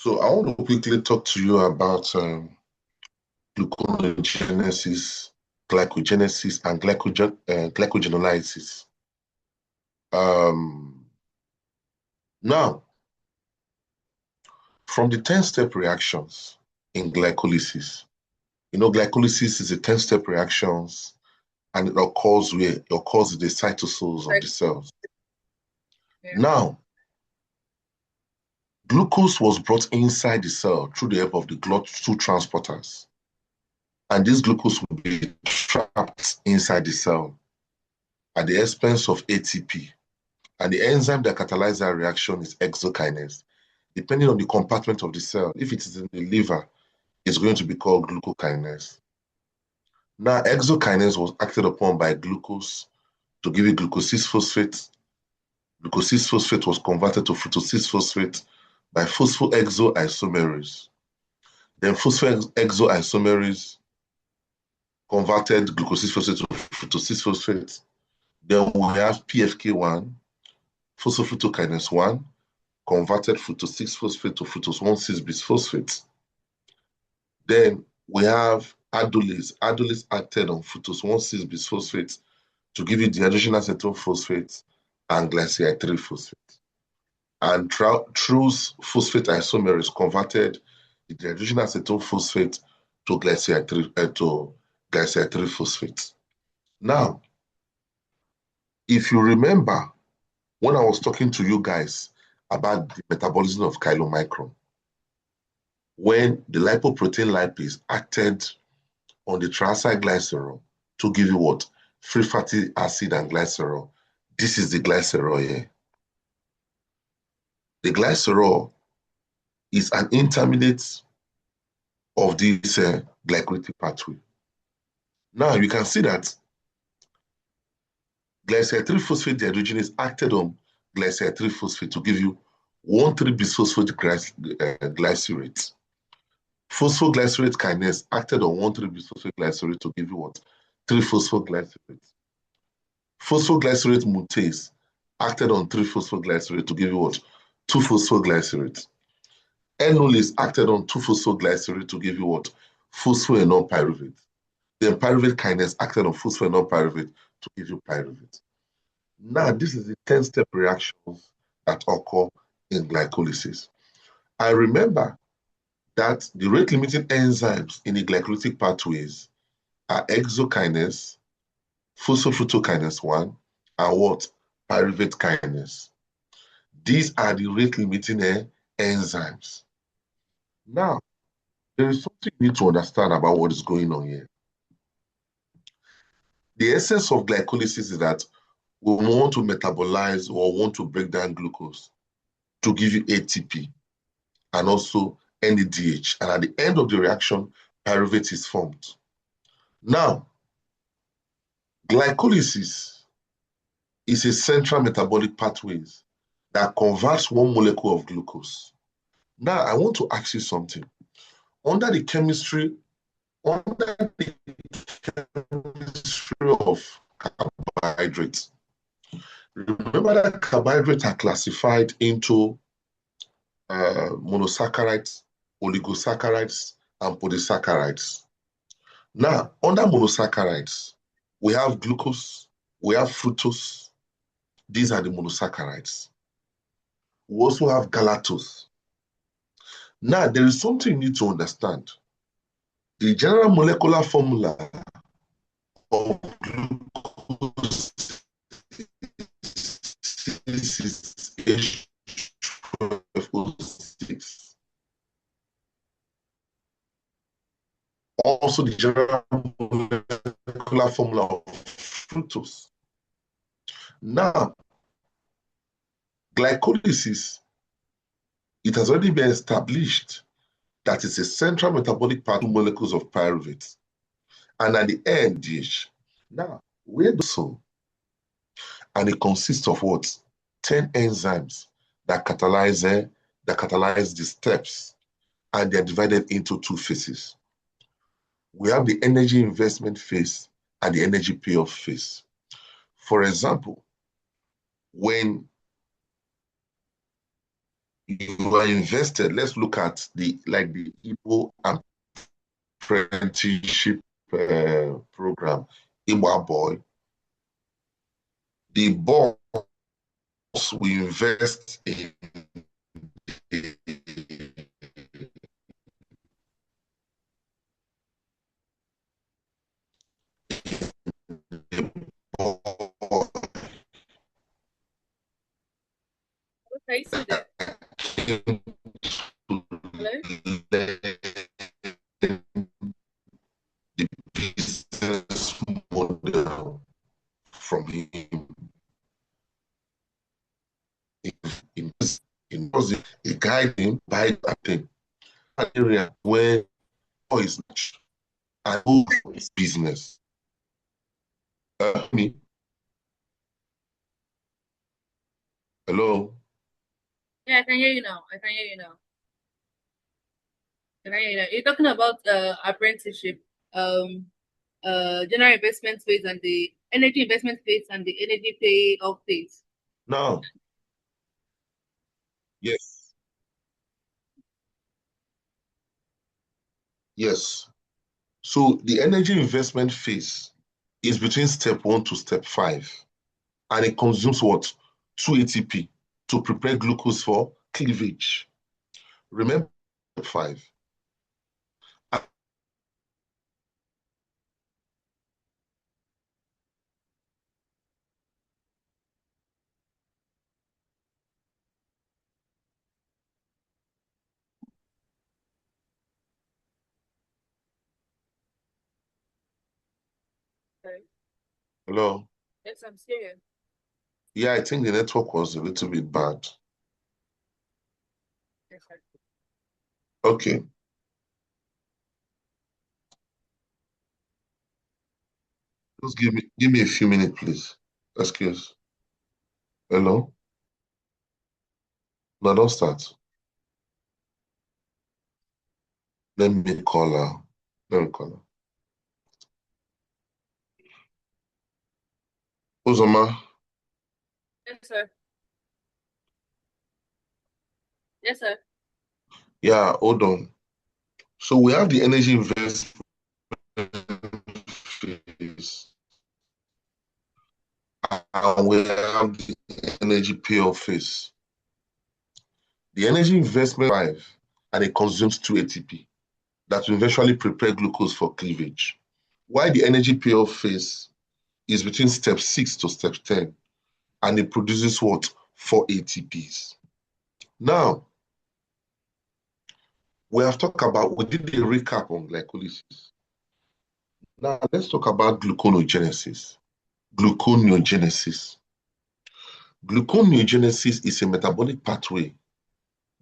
So I want to quickly talk to you about gluconeogenesis, glycogenesis, and glycogenolysis. Um, Now, from the 10-step reactions in glycolysis, glycolysis is a 10-step reactions, and it occurs in the cytosol of the cells. Yeah. Now, glucose was brought inside the cell through the help of the GLUT2 transporters. And this glucose will be trapped inside the cell at the expense of ATP. And the enzyme that catalyzes that reaction is exokinase. Depending on the compartment of the cell, if it is in the liver, it's going to be called glucokinase. Now, exokinase was acted upon by glucose to give it glucose 6-phosphate. Glucose 6-phosphate was converted to fructose 6-phosphate by phosphoexoisomerase. Then phosphoexoisomerase converted glucose 6-phosphate to fructose 6-phosphate. Then we have PFK1, phosphofructokinase 1, converted fructose 6-phosphate to fructose 1,6-bisphosphate. Then we have aldolase. Aldolase acted on fructose 1,6-bisphosphate to give you dehydrogenase phosphate and glycine 3-phosphate. And through phosphate isomerase converted the dehydrogenase phosphate to glycine 3-phosphate. Now, if you remember, when I was talking to you guys about the metabolism of chylomicron, when the lipoprotein lipase acted on the triacylglycerol to give you what? Free fatty acid and glycerol. This is the glycerol here. The glycerol is an intermediate of this glycolytic pathway. Now you can see that glycine 3-phosphate dehydrogenase acted on glycine 3-phosphate to give you 1,3-bisphosphate glycerate. Phosphoglycerate kinase acted on 1,3-bisphosphate glycerate to give you what? 3-phosphoglycerate. Phosphoglycerate mutase acted on 3-phosphoglycerate to give you what? 2-phosphoglycerate. Enolase acted on 2-phosphoglycerate to give you what? Phosphoenol pyruvate. Then pyruvate kinase acted on phosphoenol pyruvate to give you pyruvate. Now, this is the 10-step reactions that occur in glycolysis. I remember that the rate-limiting enzymes in the glycolytic pathways are exokinase, phosphofructokinase 1, and what? Pyruvate kinase. These are the rate-limiting enzymes. Now, there is something you need to understand about what is going on here. The essence of glycolysis is that we want to metabolize or want to break down glucose to give you ATP and also NADH. And at the end of the reaction, pyruvate is formed. Now, glycolysis is a central metabolic pathway that converts one molecule of glucose. Now, I want to ask you something. Under the chemistry of carbohydrates, remember that carbohydrates are classified into monosaccharides, oligosaccharides, and polysaccharides. Now, under monosaccharides, we have glucose, we have fructose. These are the monosaccharides. We also have galactose. Now, there is something you need to understand. The general molecular formula of glucose is H12O6. Also, the general molecular formula of fructose. Now, glycolysis, it has already been established that it's a central metabolic pathway, molecules of pyruvate. And at the end, DH. Now, where do so? And it consists of what? 10 enzymes that catalyze the steps, and they're divided into two phases. We have the energy investment phase and the energy payoff phase. For example, when you are invested. Let's look at the Igbo apprenticeship program, Igbo boy. The boss will invest in the Okay, see that. Hello? the business model from him. In a guide him by that area where is and who is business. Me. Hello. Yeah, I can hear you now. I can hear you now. I can hear you now. You're talking about apprenticeship, general investment phase and the energy investment phase and the energy payoff phase. Now, yes, yes. So the energy investment phase is between step 1 to step 5, and it consumes what? 2 ATP to prepare glucose for cleavage. Remember step 5. Okay. Hello. Yes, I'm serious. Yeah, I think the network was a little bit bad. Yes, sir. Okay. Just give me a few minutes, please. Excuse. Hello? No, don't start. Let me call her. Let me call her. Uzoma, Yes, sir. Yes, sir. yeah, hold on. So we have the energy investment phase, and we have the energy payoff phase. The energy investment 5, and it consumes 2 ATP that will eventually prepare glucose for cleavage. While the energy payoff phase is between step 6 to step 10, and it produces what? 4 ATPs. Now, we did a recap on glycolysis. Now, let's talk about gluconeogenesis. Gluconeogenesis. Gluconeogenesis is a metabolic pathway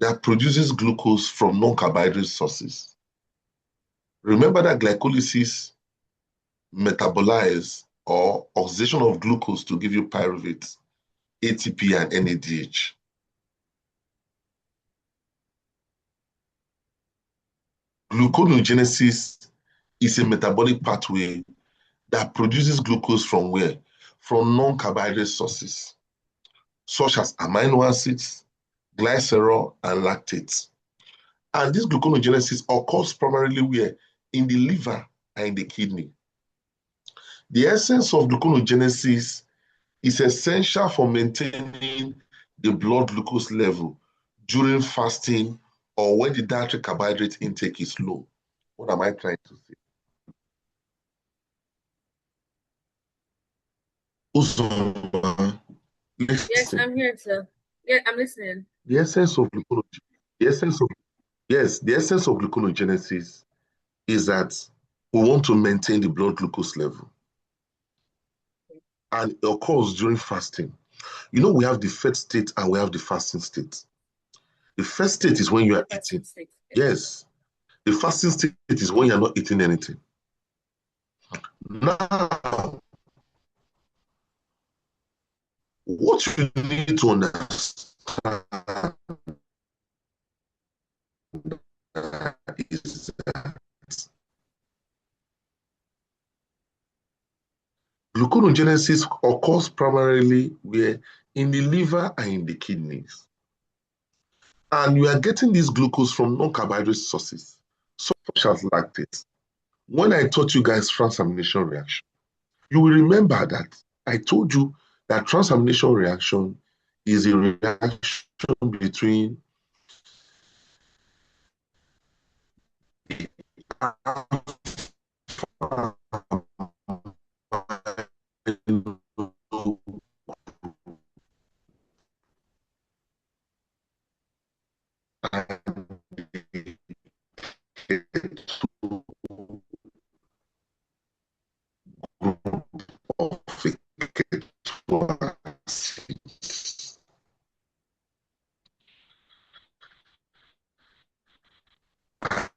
that produces glucose from non-carbohydrate sources. Remember that glycolysis metabolize or oxidation of glucose to give you pyruvate, ATP, and NADH. Gluconeogenesis is a metabolic pathway that produces glucose from where? From non-carbohydrate sources, such as amino acids, glycerol, and lactates. And this gluconeogenesis occurs primarily where? In the liver and in the kidney. The essence of gluconeogenesis is essential for maintaining the blood glucose level during fasting or when the dietary carbohydrate intake is low. What am I trying to say? Uzoma, Yes, listen. I'm here, sir. Yeah, I'm listening. The essence of gluconeogenesis, the essence of gluconeogenesis is that we want to maintain the blood glucose level, and it occurs during fasting. You know, we have the fed state and we have the fasting state. The first state is when you The are fasting eating. state. Yes, sir. Yes. The fasting state is when you're not eating anything. Now, what you need to understand is that gluconeogenesis occurs primarily where? In the liver and in the kidneys. And we are getting this glucose from non-carbohydrate sources, such as lactate. When I taught you guys transamination reaction, you will remember that I told you that transamination reaction is a reaction between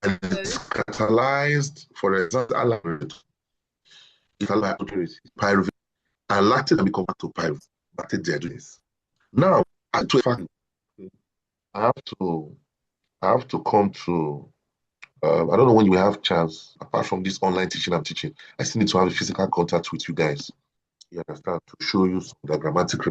and it's catalyzed, for example, pyruvate, and lactate can become back to pyruvate, lactate dehydrogenase. Now, I have to come to. I don't know when you will have chance. Apart from this online teaching I'm teaching, I still need to have a physical contact with you guys. You understand, to show you the grammatic